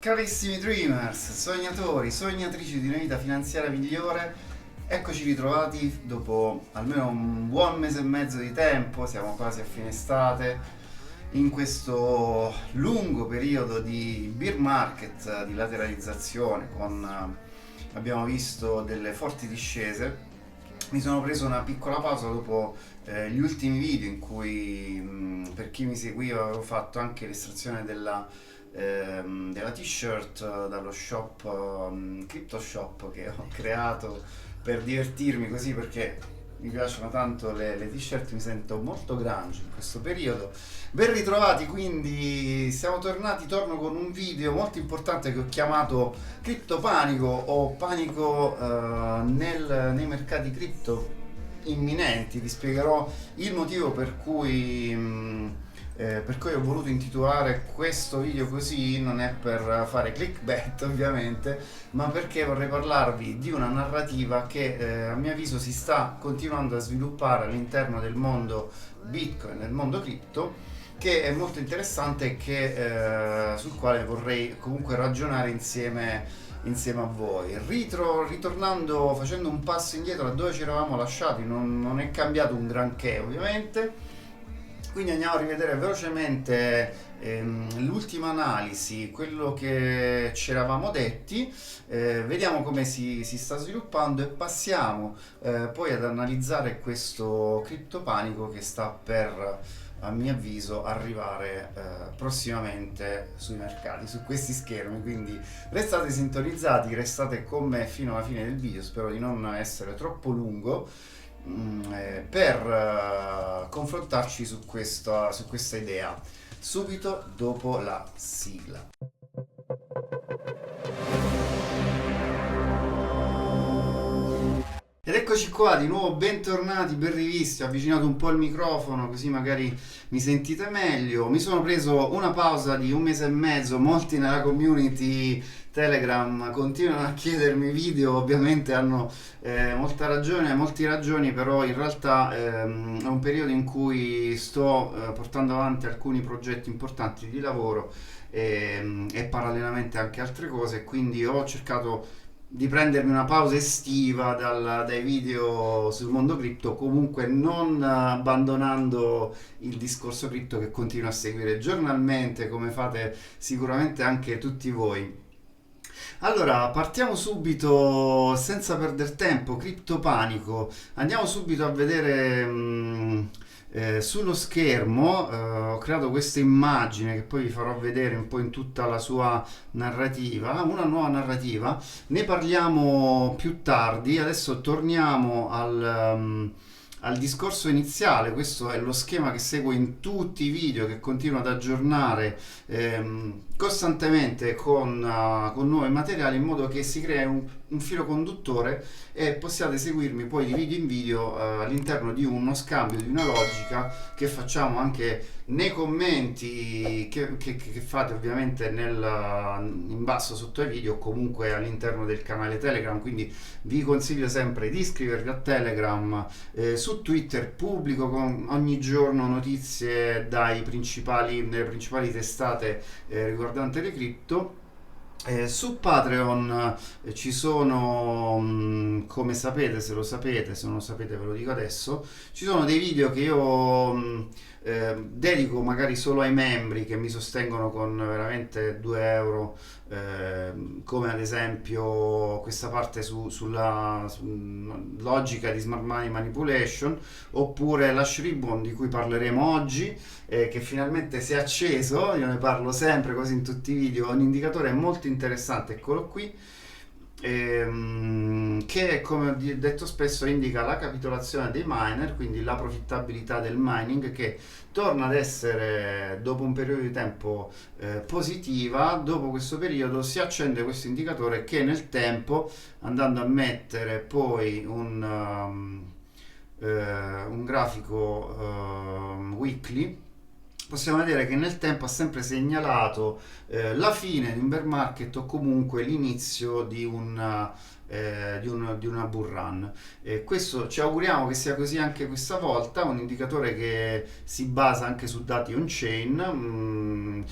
Carissimi dreamers, sognatori, sognatrici di una vita finanziaria migliore, eccoci ritrovati dopo almeno un buon mese e mezzo di tempo, siamo quasi a fine estate, in questo lungo periodo di bear market, di lateralizzazione, abbiamo visto delle forti discese. Mi sono preso una piccola pausa dopo gli ultimi video in cui, per chi mi seguiva, avevo fatto anche l'estrazione della t-shirt dallo shop, Crypto Shop, che ho creato per divertirmi così, perché mi piacciono tanto le t-shirt, mi sento molto grunge in questo periodo. Ben ritrovati, quindi torno con un video molto importante che ho chiamato Cripto Panico o Panico nei mercati cripto imminenti. Vi spiegherò il motivo per cui ho voluto intitolare questo video così. Non è per fare clickbait ovviamente, ma perché vorrei parlarvi di una narrativa che a mio avviso si sta continuando a sviluppare all'interno del mondo Bitcoin, nel mondo cripto, che è molto interessante e sul quale vorrei comunque ragionare insieme a voi. Ritornando, facendo un passo indietro da dove ci eravamo lasciati, non è cambiato un granché ovviamente. Quindi andiamo a rivedere velocemente l'ultima analisi, quello che ci eravamo detti, vediamo come si sta sviluppando e passiamo poi ad analizzare questo criptopanico che sta per, a mio avviso, arrivare prossimamente sui mercati, su questi schermi. Quindi restate sintonizzati, restate con me fino alla fine del video, spero di non essere troppo lungo, per confrontarci su questa idea subito dopo la sigla. Ed eccoci qua di nuovo, bentornati, ben rivisti. Ho avvicinato un po' il microfono così magari mi sentite meglio. Mi sono preso una pausa di un mese e mezzo. Molti nella community Telegram continuano a chiedermi video, ovviamente hanno molti ragioni, però in realtà è un periodo in cui sto portando avanti alcuni progetti importanti di lavoro e parallelamente anche altre cose, quindi ho cercato di prendermi una pausa estiva dai video sul mondo cripto, comunque non abbandonando il discorso cripto che continuo a seguire giornalmente, come fate sicuramente anche tutti voi. Allora, partiamo subito senza perdere tempo, criptopanico. Andiamo subito a vedere sullo schermo. Ho creato questa immagine che poi vi farò vedere un po' in tutta la sua narrativa, una nuova narrativa. Ne parliamo più tardi. Adesso torniamo al discorso iniziale. Questo è lo schema che seguo in tutti i video, che continuo ad aggiornare costantemente con nuovi materiali, in modo che si crea un filo conduttore e possiate seguirmi poi di video in video all'interno di uno scambio, di una logica che facciamo anche nei commenti che fate ovviamente in basso sotto ai video, o comunque all'interno del canale Telegram. Quindi vi consiglio sempre di iscrivervi a Telegram. Su Twitter pubblico ogni giorno notizie delle principali testate riguardante le cripto. Su Patreon ci sono, come sapete, se lo sapete, se non lo sapete ve lo dico adesso, ci sono dei video che io dedico magari solo ai membri che mi sostengono con veramente 2 euro, come ad esempio questa parte sulla logica di smart money manipulation, oppure l'hash ribbon di cui parleremo oggi, che finalmente si è acceso. Io ne parlo sempre così in tutti i video. Un indicatore molto interessante, eccolo qui, che, come ho detto spesso, indica la capitolazione dei miner, quindi la profittabilità del mining, che torna ad essere, dopo un periodo di tempo, positiva. Dopo questo periodo si accende questo indicatore che nel tempo, andando a mettere poi un grafico weekly, possiamo vedere che nel tempo ha sempre segnalato la fine di un bear market, o comunque l'inizio di un di una bull run. Questo ci auguriamo che sia così anche questa volta, un indicatore che si basa anche su dati on-chain.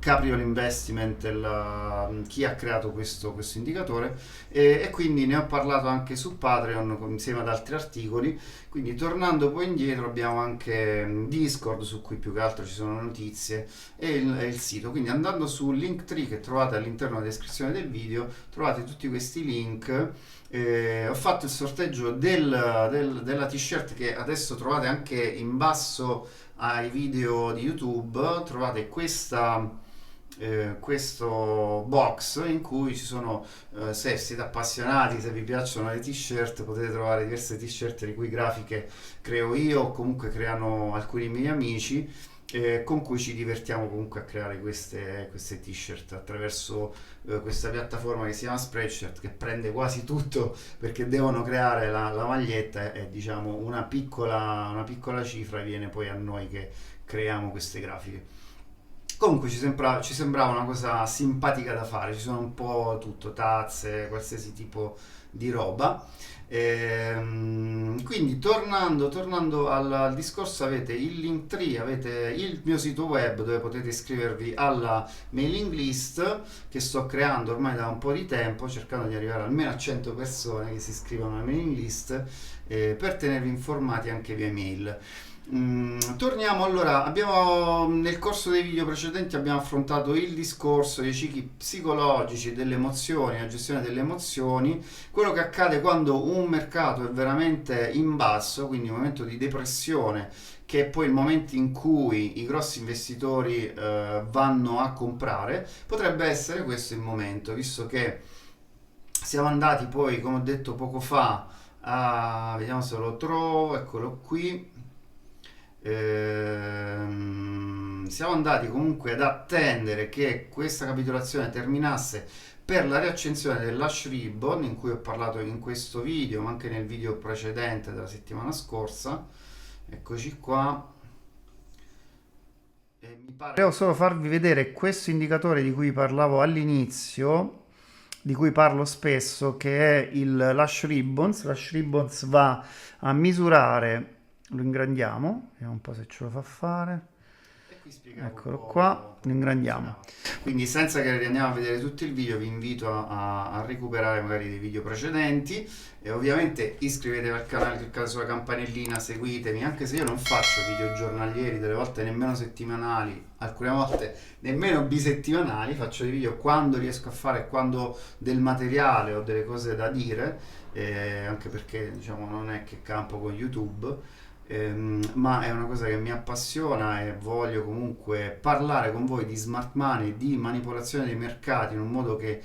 Capriol Investment è chi ha creato questo indicatore, e quindi ne ho parlato anche su Patreon insieme ad altri articoli. Quindi tornando poi indietro abbiamo anche Discord, su cui più che altro ci sono notizie, e il sito. Quindi andando su Linktree, che trovate all'interno della descrizione del video, trovate tutti questi link. Ho fatto il sorteggio della t-shirt, che adesso trovate anche in basso ai video di YouTube. Trovate questo box in cui ci sono, se siete appassionati, se vi piacciono le t-shirt, potete trovare diverse t-shirt di cui grafiche creo io o comunque creano alcuni miei amici, con cui ci divertiamo comunque a creare queste t-shirt attraverso questa piattaforma che si chiama Spreadshirt, che prende quasi tutto, perché devono creare la maglietta, e diciamo una piccola cifra viene poi a noi che creiamo queste grafiche. Comunque ci sembrava una cosa simpatica da fare, ci sono un po' tutto, tazze, qualsiasi tipo di roba. Quindi tornando al discorso, avete il Linktree, avete il mio sito web dove potete iscrivervi alla mailing list che sto creando ormai da un po' di tempo, cercando di arrivare almeno a 100 persone che si iscrivono alla mailing list, per tenervi informati anche via mail. Torniamo allora, nel corso dei video precedenti abbiamo affrontato il discorso dei cicli psicologici delle emozioni, la gestione delle emozioni, quello che accade quando un mercato è veramente in basso, quindi un momento di depressione, che è poi il momento in cui i grossi investitori vanno a comprare. Potrebbe essere questo il momento, visto che siamo andati poi, come ho detto poco fa, vediamo se lo trovo, eccolo qui. Siamo andati comunque ad attendere che questa capitolazione terminasse per la riaccensione dell'hash ribbon, in cui ho parlato in questo video ma anche nel video precedente della settimana scorsa. Eccoci qua. Volevo solo farvi vedere questo indicatore di cui parlavo all'inizio, di cui parlo spesso, che è l'hash ribbons. L'hash ribbons va a misurare, lo ingrandiamo, vediamo un po' se ce lo fa fare. Eccolo qua, lo ingrandiamo. Quindi senza che andiamo a vedere tutto il video, vi invito a recuperare magari dei video precedenti, e ovviamente iscrivetevi al canale, cliccate sulla campanellina, seguitemi, anche se io non faccio video giornalieri, delle volte nemmeno settimanali, alcune volte nemmeno bisettimanali. Faccio dei video quando riesco a fare, quando ho del materiale o delle cose da dire, anche perché diciamo non è che campo con YouTube. Ma è una cosa che mi appassiona, e voglio comunque parlare con voi di smart money, di manipolazione dei mercati in un modo che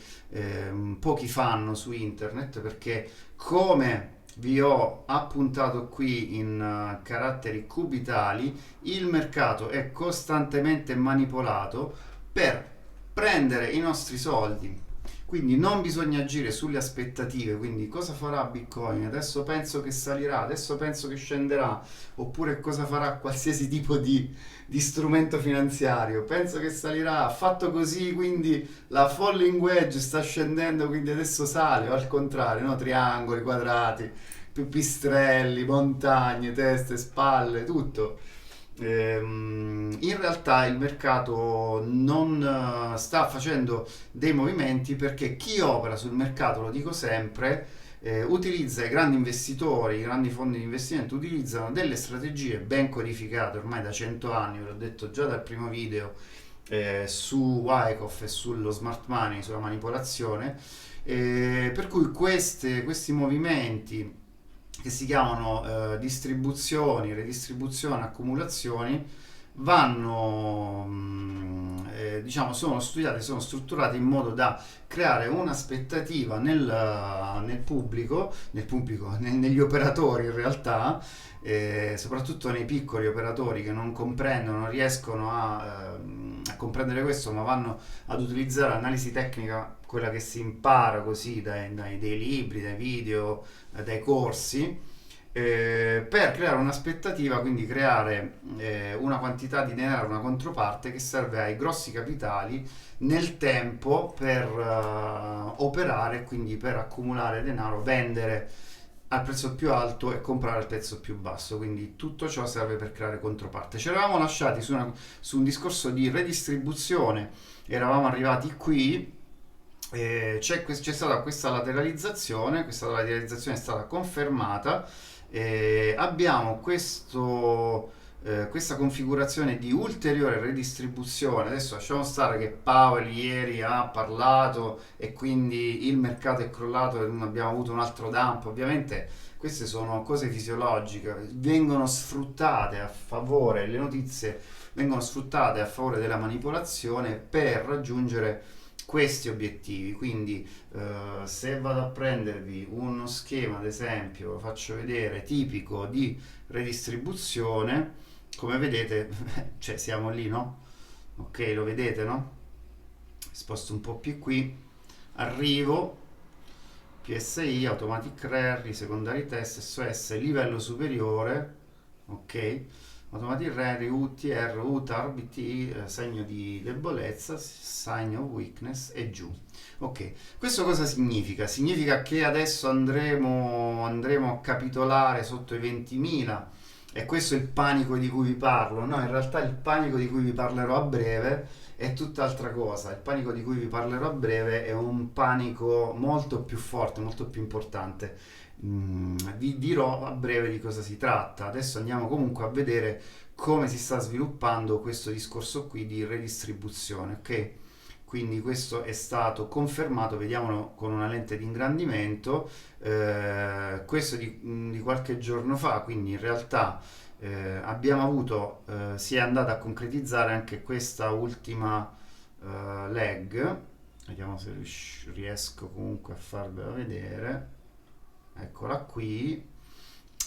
pochi fanno su internet, perché come vi ho appuntato qui in caratteri cubitali, il mercato è costantemente manipolato per prendere i nostri soldi. Quindi non bisogna agire sulle aspettative, quindi cosa farà Bitcoin, adesso penso che salirà, adesso penso che scenderà, oppure cosa farà qualsiasi tipo di strumento finanziario, penso che salirà, ha fatto così, quindi la falling wedge sta scendendo, quindi adesso sale, o al contrario, no? Triangoli, quadrati, pipistrelli, montagne, teste, spalle, tutto. In realtà il mercato non sta facendo dei movimenti, perché chi opera sul mercato, lo dico sempre, utilizza, i grandi investitori, i grandi fondi di investimento utilizzano delle strategie ben codificate ormai da 100 anni, ve l'ho detto già dal primo video su Wyckoff e sullo smart money, sulla manipolazione, per cui questi movimenti, che si chiamano distribuzioni, redistribuzioni, accumulazioni, diciamo, sono studiate, sono strutturate in modo da creare un'aspettativa nel pubblico, negli operatori in realtà, soprattutto nei piccoli operatori che non comprendono, non riescono a comprendere questo, ma vanno ad utilizzare l'analisi tecnica, quella che si impara così dai libri, dai video, dai corsi, per creare un'aspettativa, quindi creare una quantità di denaro, una controparte che serve ai grossi capitali nel tempo per operare, quindi per accumulare denaro, vendere al prezzo più alto e comprare al prezzo più basso. Quindi tutto ciò serve per creare controparte. Ci eravamo lasciati su un discorso di redistribuzione, eravamo arrivati qui. C'è stata questa lateralizzazione è stata confermata. Abbiamo questa configurazione di ulteriore redistribuzione. Adesso lasciamo stare che Powell ieri ha parlato e quindi il mercato è crollato e abbiamo avuto un altro dump. Ovviamente queste sono cose fisiologiche, vengono sfruttate a favore, le notizie vengono sfruttate a favore della manipolazione per raggiungere questi obiettivi. Quindi se vado a prendervi uno schema, ad esempio, lo faccio vedere, tipico di redistribuzione, come vedete, cioè siamo lì, no? Ok, lo vedete, no? Sposto un po' più qui, arrivo, PSI, Automatic Rally, Secondary Test, SOS, livello superiore, ok? Automatic Rally, UTR, UTAR, BT, segno di debolezza, sign of weakness e giù. Ok, questo cosa significa? Significa che adesso andremo a capitolare sotto i 20.000 e questo è il panico di cui vi parlo. No, in realtà il panico di cui vi parlerò a breve è tutt'altra cosa. Il panico di cui vi parlerò a breve è un panico molto più forte, molto più importante. Vi dirò a breve di cosa si tratta. Adesso andiamo comunque a vedere come si sta sviluppando questo discorso qui di redistribuzione, ok? Quindi questo è stato confermato, vediamolo con una lente di ingrandimento, questo di qualche giorno fa, quindi in realtà abbiamo avuto, si è andata a concretizzare anche questa ultima leg, vediamo se riesco comunque a farvela vedere, eccola qui,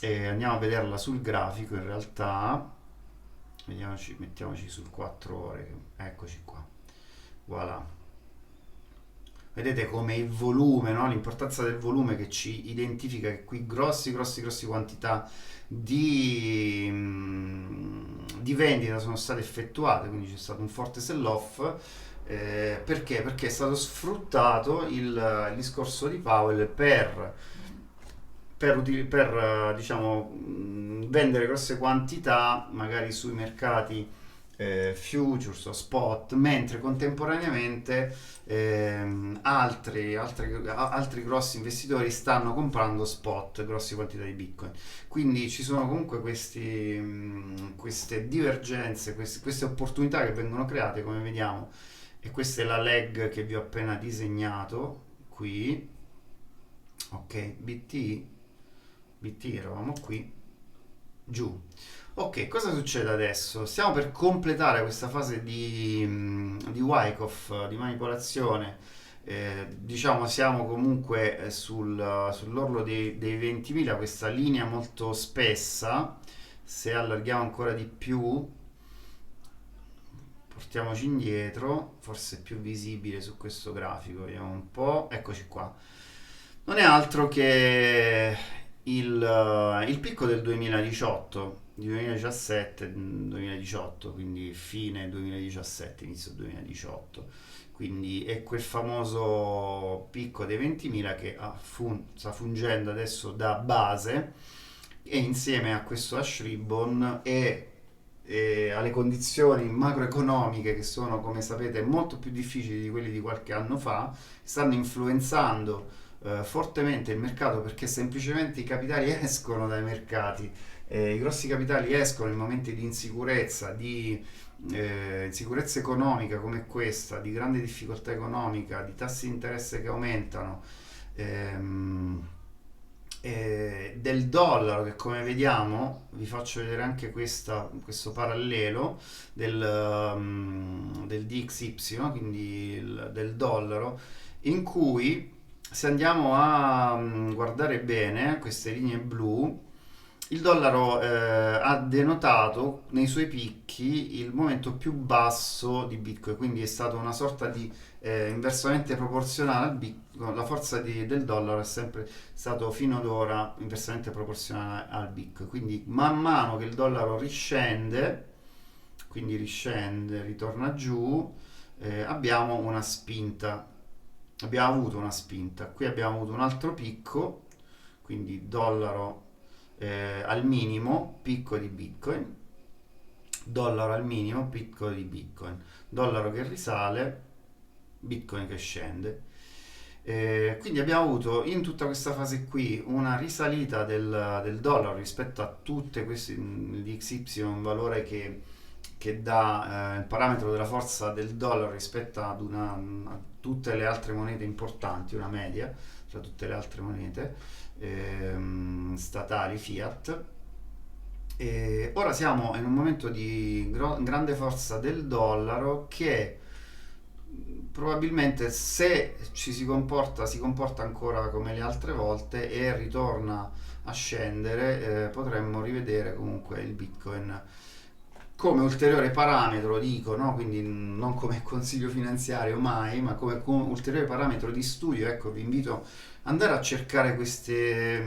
e andiamo a vederla sul grafico in realtà, mettiamoci sul 4 ore, eccoci qua. Voilà. Vedete come il volume, no? L'importanza del volume che ci identifica che qui grossi quantità di vendita sono state effettuate, quindi c'è stato un forte sell-off. Perché? Perché è stato sfruttato il discorso di Powell per diciamo, vendere grosse quantità magari sui mercati futures o spot, mentre contemporaneamente altri grossi investitori stanno comprando spot, grosse quantità di Bitcoin. Quindi ci sono comunque queste divergenze, queste opportunità che vengono create, come vediamo, e questa è la leg che vi ho appena disegnato qui. Ok, BT eravamo qui, giù. Ok, cosa succede adesso? Stiamo per completare questa fase di Wyckoff, di manipolazione. Diciamo siamo comunque sull'orlo dei 20.000, questa linea molto spessa. Se allarghiamo ancora di più, portiamoci indietro, forse è più visibile su questo grafico, vediamo un po', eccoci qua. Non è altro che il picco del 2018, di 2017, 2018, quindi fine 2017, inizio 2018. Quindi è quel famoso picco dei 20.000 che sta fungendo adesso da base e insieme a questo hash ribbon e alle condizioni macroeconomiche che sono, come sapete, molto più difficili di quelli di qualche anno fa, stanno influenzando fortemente il mercato perché semplicemente i capitali escono dai mercati, i grossi capitali escono in momenti di insicurezza, di insicurezza economica come questa, di grande difficoltà economica, di tassi di interesse che aumentano, ehm, del dollaro che come vediamo, vi faccio vedere anche questo parallelo del DXY, quindi del dollaro, in cui se andiamo a guardare bene queste linee blu, il dollaro ha denotato nei suoi picchi il momento più basso di Bitcoin, quindi è stata una sorta di inversamente proporzionale al Bitcoin, la forza del dollaro è sempre stato fino ad ora inversamente proporzionale al Bitcoin, quindi man mano che il dollaro riscende, quindi riscende, ritorna giù, abbiamo una spinta, abbiamo avuto una spinta, qui abbiamo avuto un altro picco, quindi dollaro al minimo, picco di Bitcoin, dollaro al minimo, picco di Bitcoin, dollaro che risale, Bitcoin che scende. Quindi abbiamo avuto in tutta questa fase qui una risalita del dollaro rispetto a tutte queste, l'XY, un valore che dà il parametro della forza del dollaro rispetto a tutte le altre monete importanti, una media tra tutte le altre monete statali fiat. E ora siamo in un momento di grande forza del dollaro che probabilmente, se si comporta ancora come le altre volte e ritorna a scendere, potremmo rivedere comunque il Bitcoin come ulteriore parametro, dico, no? Quindi non come consiglio finanziario mai, ma come ulteriore parametro di studio. Ecco, vi invito ad andare a cercare queste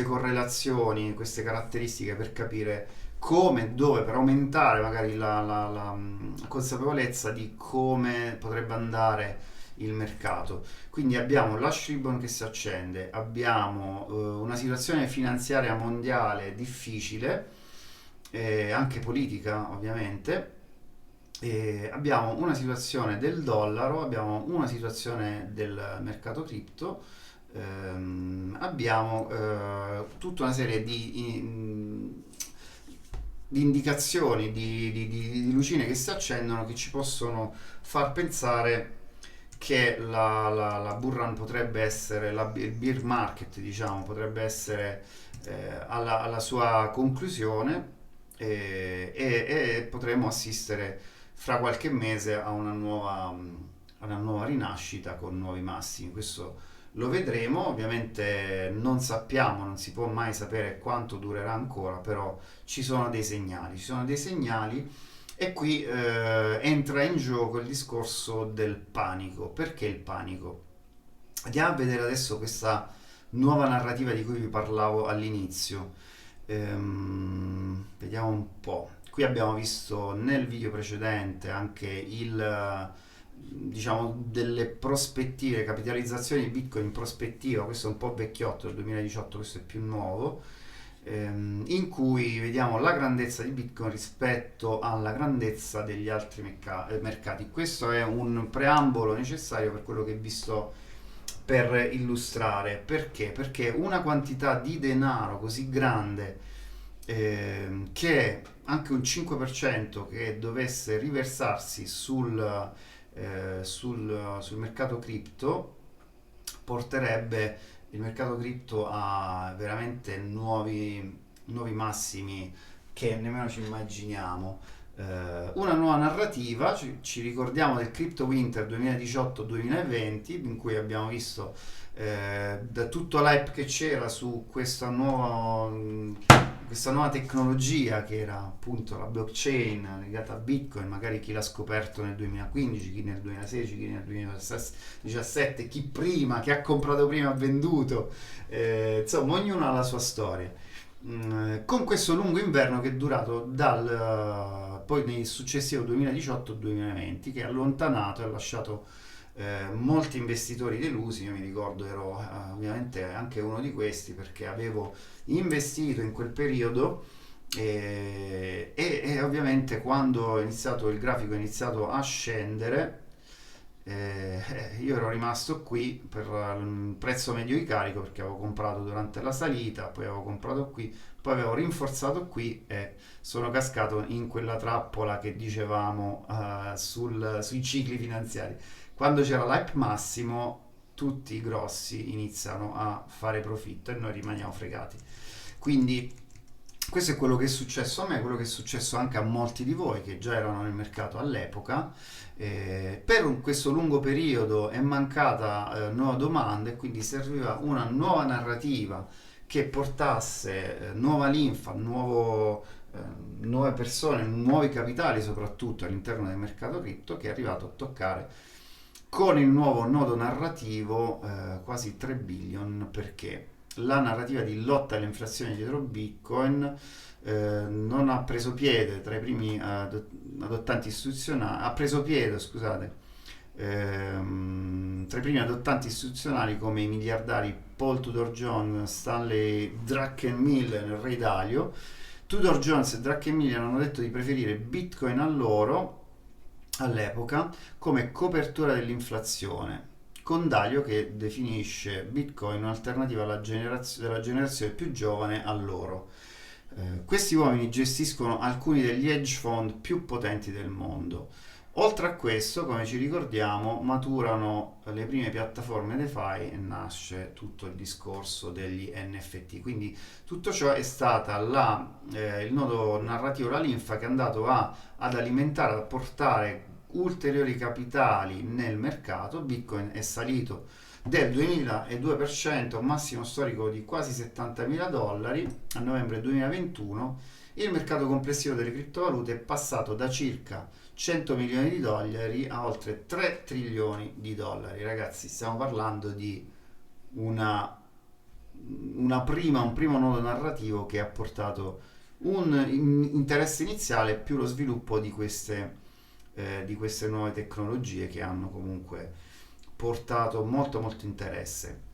correlazioni, queste caratteristiche per capire come, e dove, per aumentare magari la consapevolezza di come potrebbe andare il mercato. Quindi abbiamo l'hash ribbon che si accende, abbiamo una situazione finanziaria mondiale difficile, anche politica ovviamente, abbiamo una situazione del dollaro, abbiamo una situazione del mercato cripto, abbiamo tutta una serie di indicazioni, di lucine che si accendono, che ci possono far pensare che la bull run potrebbe essere, il bear market diciamo, potrebbe essere alla sua conclusione, e potremo assistere fra qualche mese a una nuova rinascita con nuovi massimi. Questo lo vedremo, ovviamente non sappiamo, non si può mai sapere quanto durerà ancora, però ci sono dei segnali, e qui entra in gioco il discorso del panico. Perché il panico? Andiamo a vedere adesso questa nuova narrativa di cui vi parlavo all'inizio. Vediamo un po'. Qui abbiamo visto nel video precedente anche diciamo delle prospettive, capitalizzazioni di Bitcoin in prospettiva. Questo è un po' vecchiotto, del 2018, questo è più nuovo, in cui vediamo la grandezza di Bitcoin rispetto alla grandezza degli altri mercati. Questo è un preambolo necessario per quello che vi sto per illustrare. Perché? Perché una quantità di denaro così grande, che anche un 5% che dovesse riversarsi sul mercato cripto, porterebbe il mercato cripto a veramente nuovi massimi che nemmeno ci immaginiamo. Una nuova narrativa, ci ricordiamo del Crypto Winter 2018-2020, in cui abbiamo visto da tutto l'hype che c'era su questa nuova tecnologia che era appunto la blockchain legata a Bitcoin. Magari chi l'ha scoperto nel 2015, chi nel 2016, chi nel 2017, chi prima, chi ha comprato prima ha venduto, insomma ognuno ha la sua storia. Con questo lungo inverno che è durato poi nel successivo 2018-2020, che ha allontanato e ha lasciato molti investitori delusi. Io mi ricordo, ero ovviamente anche uno di questi, perché avevo investito in quel periodo, e ovviamente quando il grafico è iniziato a scendere, io ero rimasto qui per il prezzo medio di carico, perché avevo comprato durante la salita, poi avevo comprato qui, poi avevo rinforzato qui, e sono cascato in quella trappola che dicevamo sui cicli finanziari. Quando c'era l'hype massimo, tutti i grossi iniziano a fare profitto e noi rimaniamo fregati. Quindi questo è quello che è successo a me, quello che è successo anche a molti di voi che già erano nel mercato all'epoca. Per questo lungo periodo è mancata nuova domanda, e quindi serviva una nuova narrativa che portasse nuova linfa, nuove persone, nuovi capitali soprattutto all'interno del mercato cripto, che è arrivato a toccare con il nuovo nodo narrativo quasi 3 billion, perché la narrativa di lotta all'inflazione dietro Bitcoin non ha preso piede tra i primi adottanti istituzionali, ha preso piede, scusate, tra i primi adottanti istituzionali come i miliardari Paul Tudor Jones, Stanley Druckenmiller e Ray Dalio. Tudor Jones e Druckenmiller hanno detto di preferire Bitcoin all'oro all'epoca come copertura dell'inflazione, con Dalio che definisce Bitcoin un'alternativa della generazione più giovane all'oro. Questi uomini gestiscono alcuni degli hedge fund più potenti del mondo. Oltre a questo, come ci ricordiamo, maturano le prime piattaforme DeFi e nasce tutto il discorso degli NFT. Quindi tutto ciò è stata il nodo narrativo, la linfa che è andato ad alimentare, a portare ulteriori capitali nel mercato. Bitcoin è salito del 2002%, un massimo storico di quasi $70.000 a novembre 2021. Il mercato complessivo delle criptovalute è passato da circa 100 milioni di dollari a oltre 3 trilioni di dollari. Ragazzi, stiamo parlando di un primo nodo narrativo che ha portato un interesse iniziale più lo sviluppo di queste nuove tecnologie che hanno comunque portato molto molto interesse.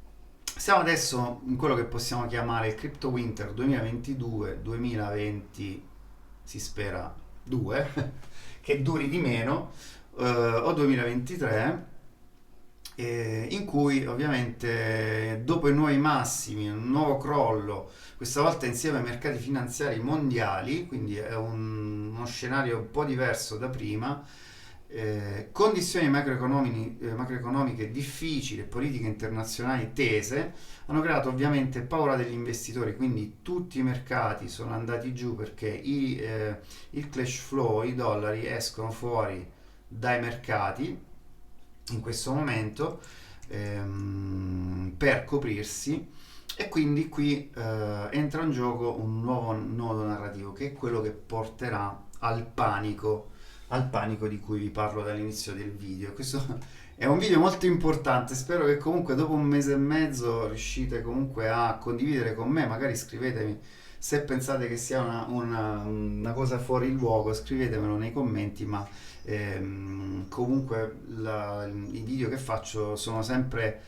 Siamo adesso in quello che possiamo chiamare il Crypto Winter 2022-2020, si spera 2, che duri di meno, o 2023, in cui ovviamente dopo i nuovi massimi, un nuovo crollo, questa volta insieme ai mercati finanziari mondiali, quindi è uno scenario un po' diverso da prima, condizioni macroeconomiche difficili e politiche internazionali tese hanno creato ovviamente paura degli investitori, quindi tutti i mercati sono andati giù perché il cash flow, i dollari escono fuori dai mercati in questo momento per coprirsi, e quindi qui entra in gioco un nuovo nodo narrativo che è quello che porterà al panico di cui vi parlo dall'inizio del video. Questo è un video molto importante, spero che comunque dopo un mese e mezzo riuscite comunque a condividere con me, magari scrivetemi se pensate che sia una cosa fuori luogo, scrivetemelo nei commenti, ma comunque i video che faccio sono sempre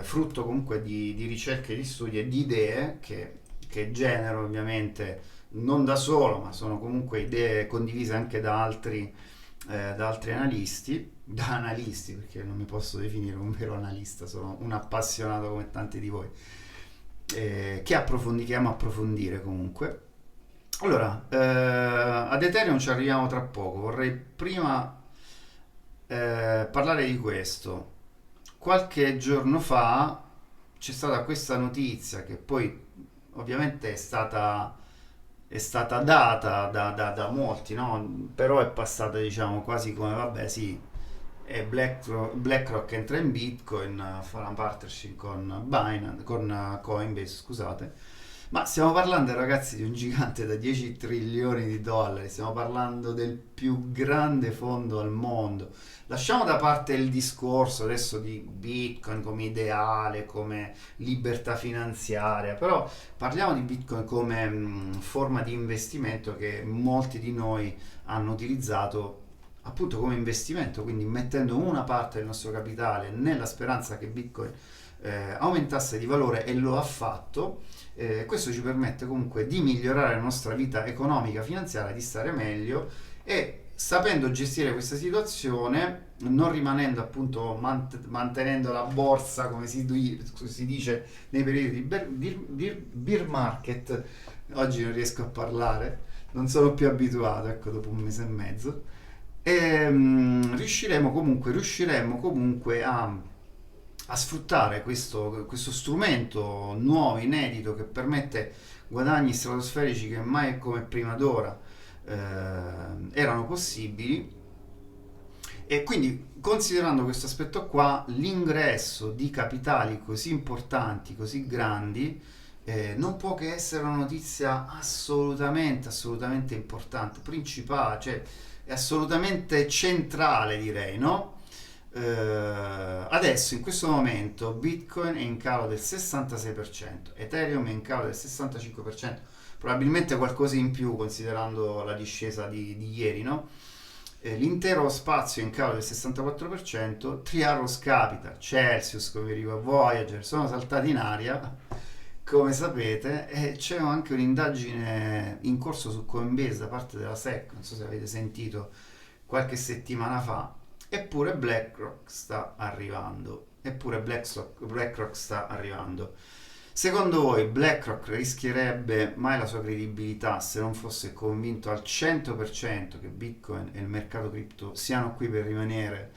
frutto comunque di ricerche, di studi e di idee che genero ovviamente non da solo, ma sono comunque idee condivise anche da altri analisti, perché non mi posso definire un vero analista, sono un appassionato come tanti di voi, che amo approfondire comunque. Allora, ad Ethereum ci arriviamo tra poco, vorrei prima parlare di questo. Qualche giorno fa c'è stata questa notizia che poi ovviamente è stata data da molti, no? Però è passata diciamo quasi come vabbè sì, BlackRock entra in Bitcoin, farà un partnership con Binance, con Coinbase, scusate. Ma stiamo parlando, ragazzi, di un gigante da 10 trilioni di dollari, stiamo parlando del più grande fondo al mondo. Lasciamo da parte il discorso adesso di Bitcoin come ideale, come libertà finanziaria, però parliamo di Bitcoin come forma di investimento che molti di noi hanno utilizzato appunto come investimento, quindi mettendo una parte del nostro capitale nella speranza che Bitcoin aumentasse di valore, e lo ha fatto. Questo ci permette comunque di migliorare la nostra vita economica, finanziaria, di stare meglio, e sapendo gestire questa situazione, non rimanendo appunto mantenendo la borsa come si dice nei periodi di bear market. Oggi non riesco a parlare, non sono più abituato, ecco, dopo un mese e mezzo. E riusciremo comunque a sfruttare questo strumento nuovo, inedito, che permette guadagni stratosferici che mai come prima d'ora erano possibili. E quindi, considerando questo aspetto qua, l'ingresso di capitali così importanti, così grandi, non può che essere una notizia assolutamente importante, principale, cioè è assolutamente centrale, direi, no? Adesso in questo momento Bitcoin è in calo del 66%, Ethereum è in calo del 65%, probabilmente qualcosa in più considerando la discesa di ieri, no? L'intero spazio è in calo del 64%, Triaros Capital, Celsius, come dico, Voyager sono saltati in aria, come sapete, e c'è anche un'indagine in corso su Coinbase da parte della SEC, non so se avete sentito qualche settimana fa. Eppure BlackRock sta arrivando. BlackRock sta arrivando. Secondo voi BlackRock rischierebbe mai la sua credibilità se non fosse convinto al 100% che Bitcoin e il mercato cripto siano qui per rimanere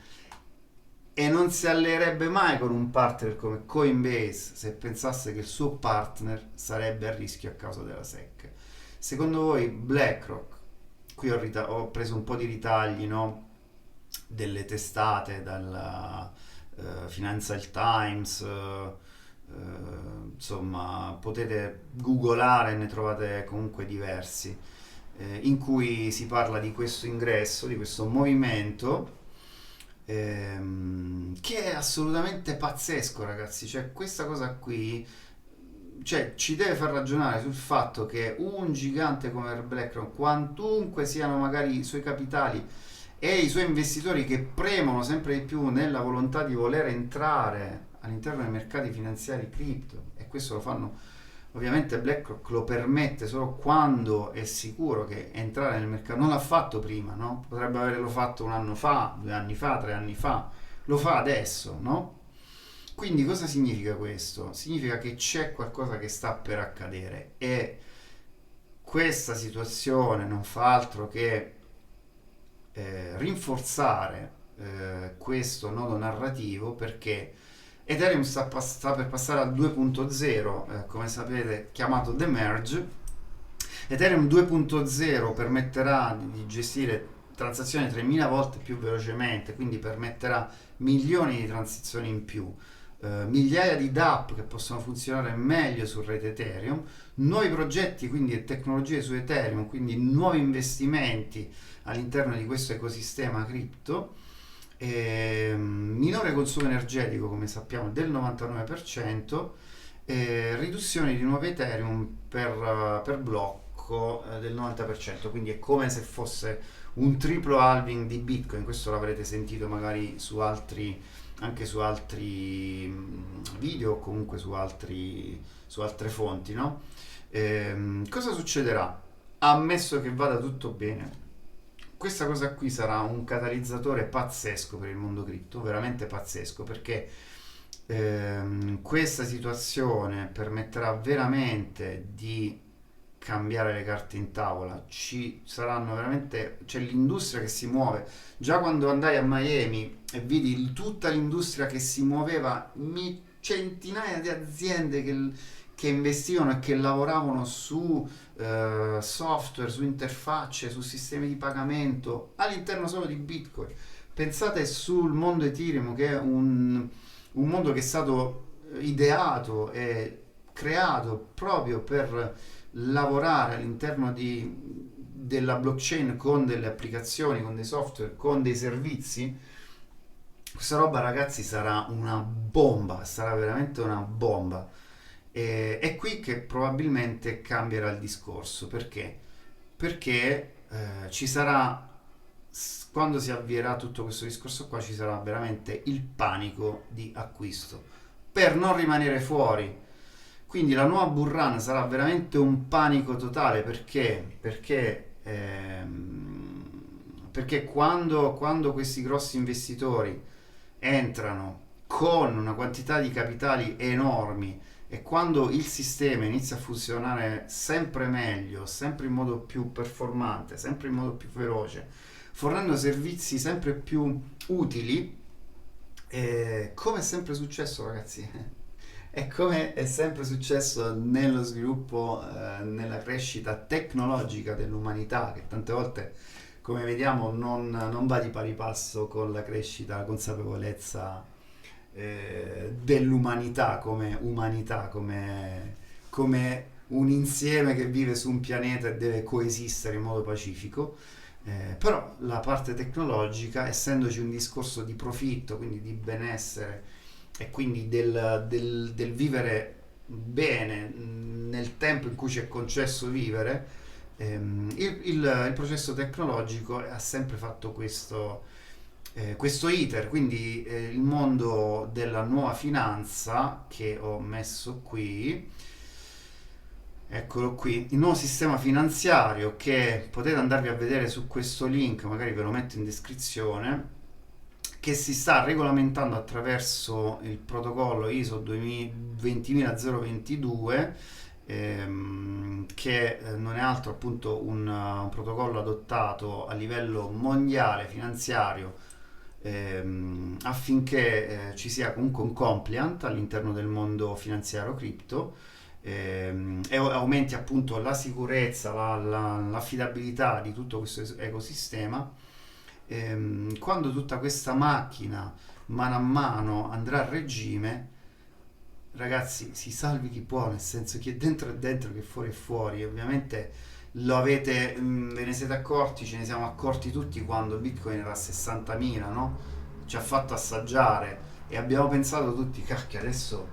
e non si alleerebbe mai con un partner come Coinbase se pensasse che il suo partner sarebbe a rischio a causa della SEC? Secondo voi BlackRock, qui ho preso un po' di ritagli, no? Delle testate, dalla Financial Times, insomma potete googolare, ne trovate comunque diversi, in cui si parla di questo ingresso, di questo movimento, che è assolutamente pazzesco, ragazzi. Cioè, questa cosa qui, cioè, ci deve far ragionare sul fatto che un gigante come BlackRock, quantunque siano magari i suoi capitali e i suoi investitori che premono sempre di più nella volontà di voler entrare all'interno dei mercati finanziari cripto, e questo lo fanno, ovviamente BlackRock lo permette solo quando è sicuro che entrare nel mercato, non l'ha fatto prima, no? Potrebbe averlo fatto un anno fa, 2 anni fa, 3 anni fa, lo fa adesso, no? Quindi cosa significa questo? Significa che c'è qualcosa che sta per accadere, e questa situazione non fa altro che rinforzare questo nodo narrativo, perché Ethereum sta per passare al 2.0, come sapete, chiamato The Merge. Ethereum 2.0 permetterà di gestire transazioni 3000 volte più velocemente, quindi permetterà milioni di transazioni in più, migliaia di dApp che possono funzionare meglio su rete Ethereum, nuovi progetti quindi e tecnologie su Ethereum, quindi nuovi investimenti all'interno di questo ecosistema cripto, minore consumo energetico come sappiamo del 99%, riduzione di nuovi Ethereum per blocco del 90%, quindi è come se fosse un triplo halving di Bitcoin. Questo l'avrete sentito magari anche su altri video o comunque su altre fonti, no? Cosa succederà? Ammesso che vada tutto bene, questa cosa qui sarà un catalizzatore pazzesco per il mondo cripto, veramente pazzesco, perché questa situazione permetterà veramente di cambiare le carte in tavola. Ci saranno veramente, c'è l'industria che si muove. Già quando andai a Miami e vidi tutta l'industria che si muoveva, centinaia di aziende che investivano e che lavoravano su software, su interfacce, su sistemi di pagamento all'interno solo di Bitcoin. Pensate sul mondo Ethereum, che è un mondo che è stato ideato e creato proprio per lavorare all'interno della blockchain con delle applicazioni, con dei software, con dei servizi. Questa roba, ragazzi, sarà una bomba, sarà veramente una bomba. È qui che probabilmente cambierà il discorso. Perché? Perché ci sarà, quando si avvierà tutto questo discorso qua, ci sarà veramente il panico di acquisto per non rimanere fuori. Quindi la nuova bull run sarà veramente un panico totale. Perché? Perché quando questi grossi investitori entrano con una quantità di capitali enormi, e quando il sistema inizia a funzionare sempre meglio, sempre in modo più performante, sempre in modo più veloce, fornendo servizi sempre più utili, come è sempre successo, ragazzi, è come è sempre successo nello sviluppo, nella crescita tecnologica dell'umanità, che tante volte, come vediamo, non va di pari passo con la crescita, la consapevolezza dell'umanità, come un insieme che vive su un pianeta e deve coesistere in modo pacifico. Però la parte tecnologica, essendoci un discorso di profitto, quindi di benessere e quindi del vivere bene nel tempo in cui ci è concesso vivere, il processo tecnologico ha sempre fatto questo iter, quindi il mondo della nuova finanza che ho messo qui. Eccolo qui, il nuovo sistema finanziario che potete andarvi a vedere su questo link, magari ve lo metto in descrizione, che si sta regolamentando attraverso il protocollo ISO 20022, che non è altro appunto un protocollo adottato a livello mondiale finanziario, affinché ci sia comunque un compliant all'interno del mondo finanziario cripto, e aumenti appunto la sicurezza, l'affidabilità di tutto questo ecosistema. Quando tutta questa macchina mano a mano andrà a regime, ragazzi, si salvi chi può, nel senso che dentro è dentro, che fuori è fuori. E ovviamente lo avete, ve ne siete accorti, ce ne siamo accorti tutti quando Bitcoin era a 60.000, no? Ci ha fatto assaggiare e abbiamo pensato tutti, cacchio, adesso,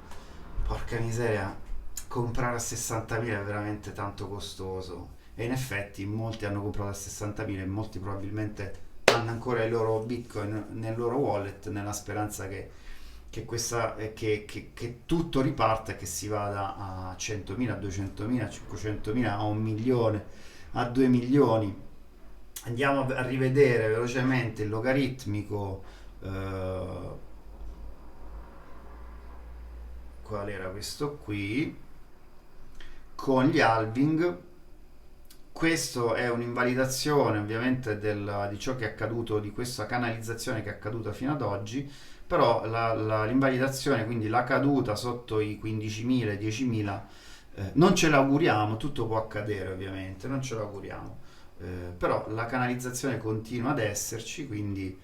porca miseria, comprare a 60.000 è veramente tanto costoso. E in effetti molti hanno comprato a 60.000 e molti probabilmente hanno ancora i loro Bitcoin nel loro wallet, nella speranza che tutto riparta e che si vada a 100.000, a 200.000, a 500.000, a 1 milione, a 2 milioni. Andiamo a rivedere velocemente il logaritmico. Qual era questo qui? Con gli halving. Questo è un'invalidazione ovviamente di ciò che è accaduto, di questa canalizzazione che è accaduta fino ad oggi, però l'invalidazione, quindi la caduta sotto i 15.000, 10.000, non ce l'auguriamo, tutto può accadere ovviamente, non ce l'auguriamo. Però la canalizzazione continua ad esserci, quindi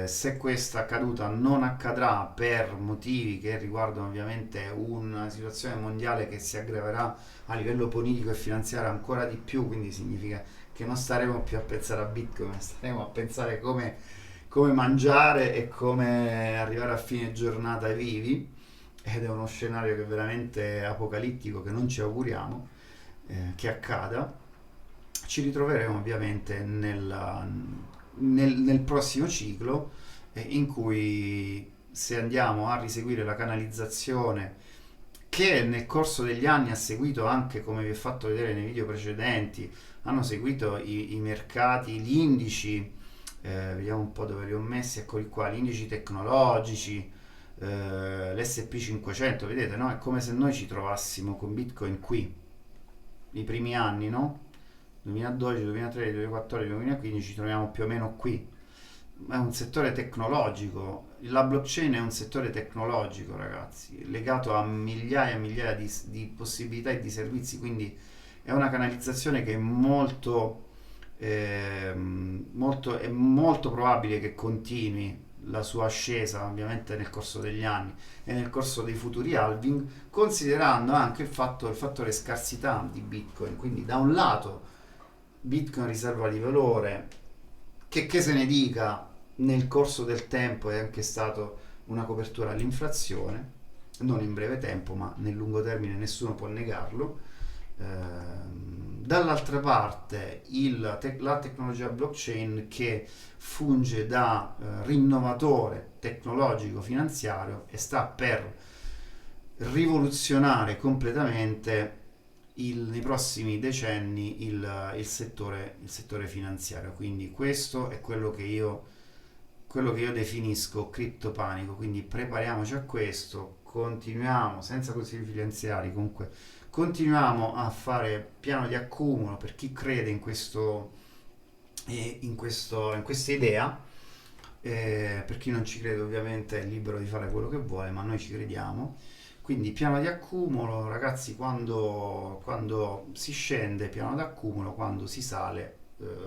se questa caduta non accadrà per motivi che riguardano ovviamente una situazione mondiale che si aggraverà a livello politico e finanziario ancora di più, quindi significa che non staremo più a pensare a Bitcoin, ma staremo a pensare come mangiare e come arrivare a fine giornata vivi, ed è uno scenario che è veramente apocalittico, che non ci auguriamo che accada. Ci ritroveremo ovviamente nel prossimo ciclo, in cui, se andiamo a riseguire la canalizzazione che nel corso degli anni ha seguito anche, come vi ho fatto vedere nei video precedenti, hanno seguito i mercati, gli indici, vediamo un po' dove li ho messi, eccoli qua, gli indici tecnologici, l'S&P 500, vedete, no? È come se noi ci trovassimo con Bitcoin qui, i primi anni, no? 2012, 2013, 2014, 2015, ci troviamo più o meno qui. È un settore tecnologico, la blockchain è un settore tecnologico, ragazzi, legato a migliaia e migliaia di possibilità e di servizi, quindi è una canalizzazione che è molto probabile che continui la sua ascesa ovviamente nel corso degli anni e nel corso dei futuri halving, considerando anche il fattore scarsità di Bitcoin. Quindi da un lato Bitcoin riserva di valore, che se ne dica, nel corso del tempo è anche stato una copertura all'inflazione, non in breve tempo, ma nel lungo termine nessuno può negarlo. Dall'altra parte la tecnologia blockchain, che funge da rinnovatore tecnologico finanziario e sta per rivoluzionare completamente nei prossimi decenni il settore finanziario. Quindi questo è quello che io definisco criptopanico. Quindi prepariamoci a questo, continuiamo senza consigli finanziari, comunque continuiamo a fare piano di accumulo per chi crede in questa idea. Per chi non ci crede ovviamente è libero di fare quello che vuole, ma noi ci crediamo. Quindi piano di accumulo, ragazzi, quando si scende piano d'accumulo, quando si sale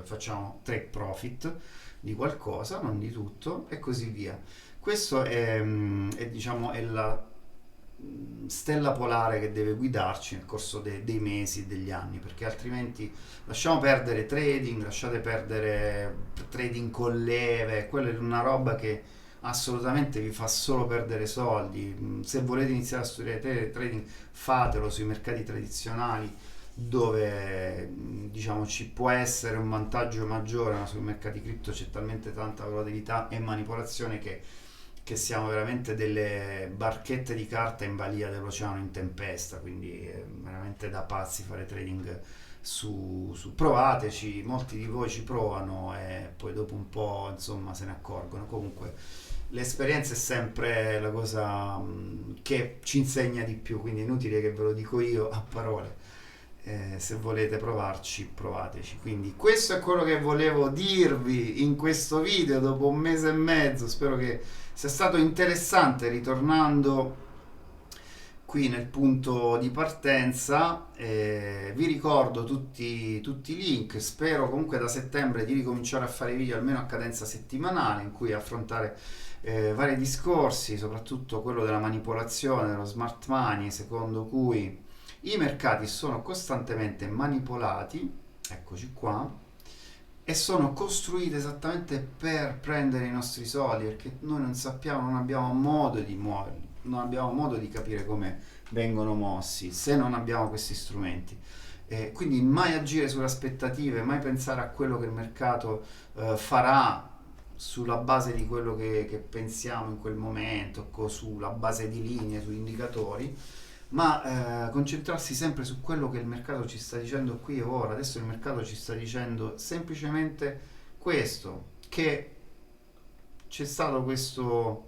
facciamo take profit di qualcosa, non di tutto, e così via. Questo diciamo, è stella polare che deve guidarci nel corso dei mesi, degli anni, perché altrimenti lasciamo perdere trading, lasciate perdere trading con leve, quella è una roba che assolutamente vi fa solo perdere soldi. Se volete iniziare a studiare trading, fatelo sui mercati tradizionali dove diciamo ci può essere un vantaggio maggiore, ma sui mercati cripto c'è talmente tanta volatilità e manipolazione che siamo veramente delle barchette di carta in balia dell'oceano in tempesta, quindi è veramente da pazzi fare trading provateci, molti di voi ci provano e poi dopo un po' insomma se ne accorgono. Comunque l'esperienza è sempre la cosa che ci insegna di più, quindi è inutile che ve lo dico io a parole. Se volete provarci, provateci. Quindi questo è quello che volevo dirvi in questo video dopo un mese e mezzo. Spero che sia stato interessante ritornando qui nel punto di partenza. Vi ricordo tutti i link. Spero comunque da settembre di ricominciare a fare video almeno a cadenza settimanale in cui affrontare vari discorsi, soprattutto quello della manipolazione, dello smart money, secondo cui i mercati sono costantemente manipolati, eccoci qua, e sono costruiti esattamente per prendere i nostri soldi, perché noi non sappiamo, non abbiamo modo di muoverli, non abbiamo modo di capire come vengono mossi se non abbiamo questi strumenti. Quindi mai agire sulle aspettative, mai pensare a quello che il mercato farà sulla base di quello che pensiamo in quel momento, sulla base di linee, su indicatori, ma concentrarsi sempre su quello che il mercato ci sta dicendo qui e ora. Adesso il mercato ci sta dicendo semplicemente questo, che c'è stato questo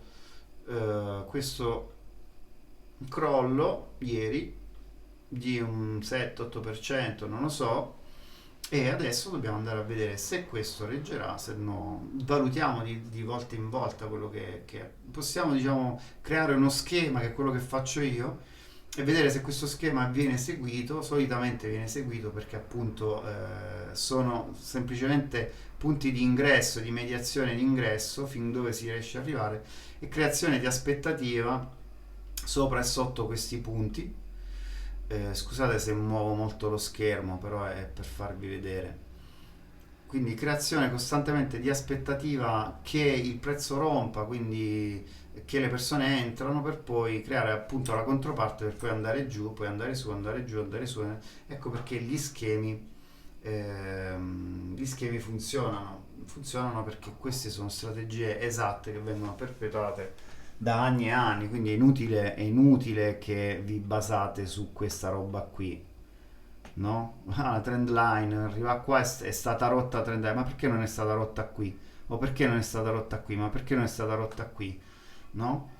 crollo ieri di un 7-8%, non lo so, e adesso dobbiamo andare a vedere se questo reggerà, se no valutiamo di volta in volta quello che possiamo, diciamo, creare uno schema, che è quello che faccio io, e vedere se questo schema viene seguito. Solitamente viene seguito perché appunto sono semplicemente punti di ingresso, di mediazione di ingresso fin dove si riesce ad arrivare, e creazione di aspettativa sopra e sotto questi punti. Scusate se muovo molto lo schermo, però è per farvi vedere. Quindi creazione costantemente di aspettativa che il prezzo rompa, quindi che le persone entrano, per poi creare appunto la controparte, per poi andare giù, poi andare su, andare giù, andare su. Ecco perché gli schemi funzionano perché queste sono strategie esatte che vengono perpetuate da anni e anni, quindi è inutile che vi basate su questa roba qui, no? La trend line arriva qua, è stata rotta la trend line, ma perché non è stata rotta qui? O perché non è stata rotta qui? Ma perché non è stata rotta qui? No?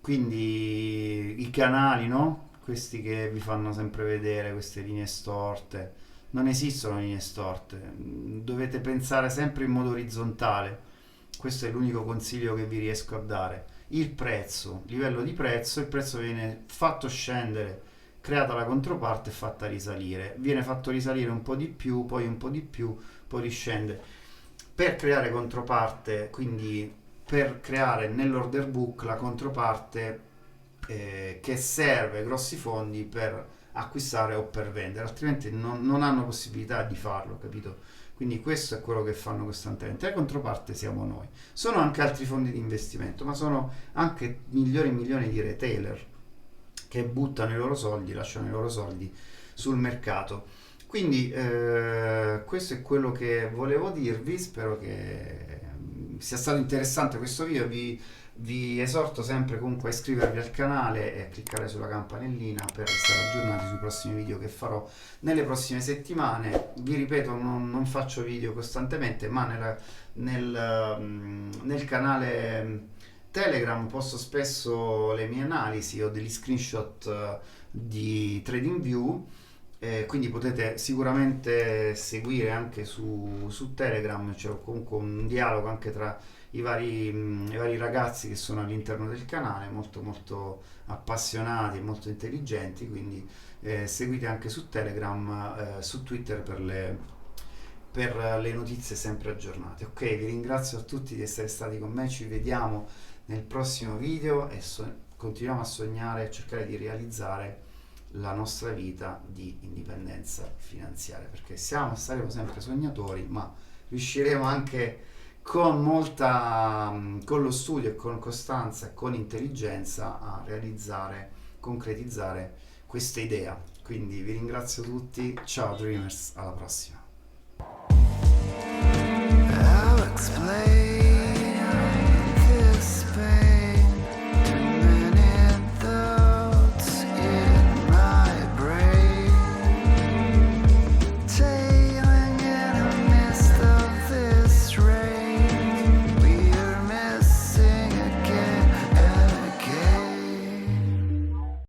Quindi i canali, no? Questi che vi fanno sempre vedere queste linee storte, non esistono linee storte, dovete pensare sempre in modo orizzontale. Questo è l'unico consiglio che vi riesco a dare. Il prezzo, livello di prezzo, il prezzo viene fatto scendere, creata la controparte e fatta risalire, viene fatto risalire un po' di più, poi un po' di più, poi riscende. Per creare controparte, quindi per creare nell'order book la controparte che serve ai grossi fondi per acquistare o per vendere, altrimenti non hanno possibilità di farlo, capito? Quindi questo è quello che fanno costantemente. La controparte siamo noi. Sono anche altri fondi di investimento, ma sono anche milioni e milioni di retailer che buttano i loro soldi, lasciano i loro soldi sul mercato. Quindi questo è quello che volevo dirvi. Spero che sia stato interessante questo video. Vi esorto sempre comunque a iscrivervi al canale e a cliccare sulla campanellina per restare aggiornati sui prossimi video che farò nelle prossime settimane. Vi ripeto, non faccio video costantemente, ma nel canale Telegram posto spesso le mie analisi o degli screenshot di TradingView, quindi potete sicuramente seguire anche su Telegram. C'è comunque un dialogo anche tra i vari ragazzi che sono all'interno del canale, molto molto appassionati e molto intelligenti, quindi seguite anche su Telegram, su Twitter per le notizie sempre aggiornate. Ok, vi ringrazio a tutti di essere stati con me, ci vediamo nel prossimo video e continuiamo a sognare e cercare di realizzare la nostra vita di indipendenza finanziaria, perché saremo sempre sognatori, ma riusciremo anche con con lo studio e con costanza e con intelligenza a realizzare, concretizzare questa idea. Quindi vi ringrazio tutti, ciao Dreamers, alla prossima. I'll explain.